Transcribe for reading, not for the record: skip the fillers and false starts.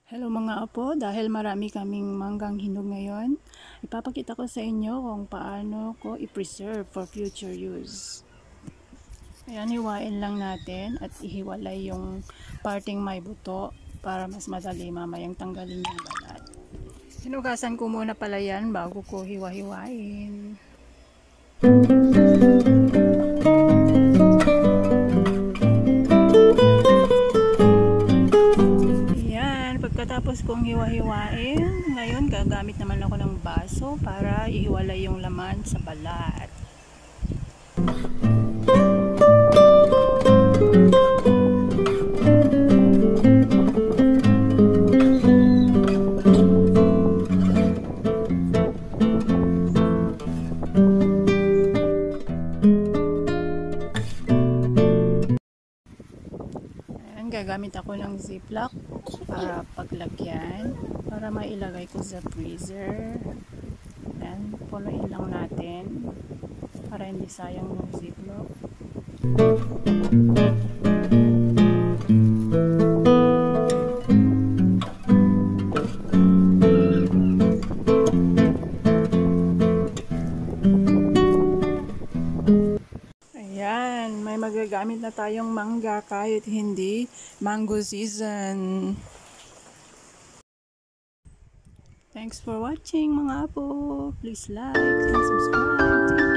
Hello mga apo, dahil marami kaming manggang hinog ngayon, ipapakita ko sa inyo kung paano ko i-preserve for future use. Ayan, hiwain lang natin at ihiwalay yung parting may buto para mas madali mamayang tanggalin yung balat. Hinugasan ko muna pala yan bago ko hiwa-hiwain. Pagkatapos kong hiwa-hiwain, ngayon gagamit naman ako ng baso para ihiwalay yung laman sa balat. Gagamit ako ng ziplock para paglagyan, para mailagay ko sa freezer. Ayan, punuin lang natin para hindi sayang yung ziplock. Ayan, may magagamit na tayong mangga kahit hindi mango season. Thanks for watching mga apo. Please like and subscribe.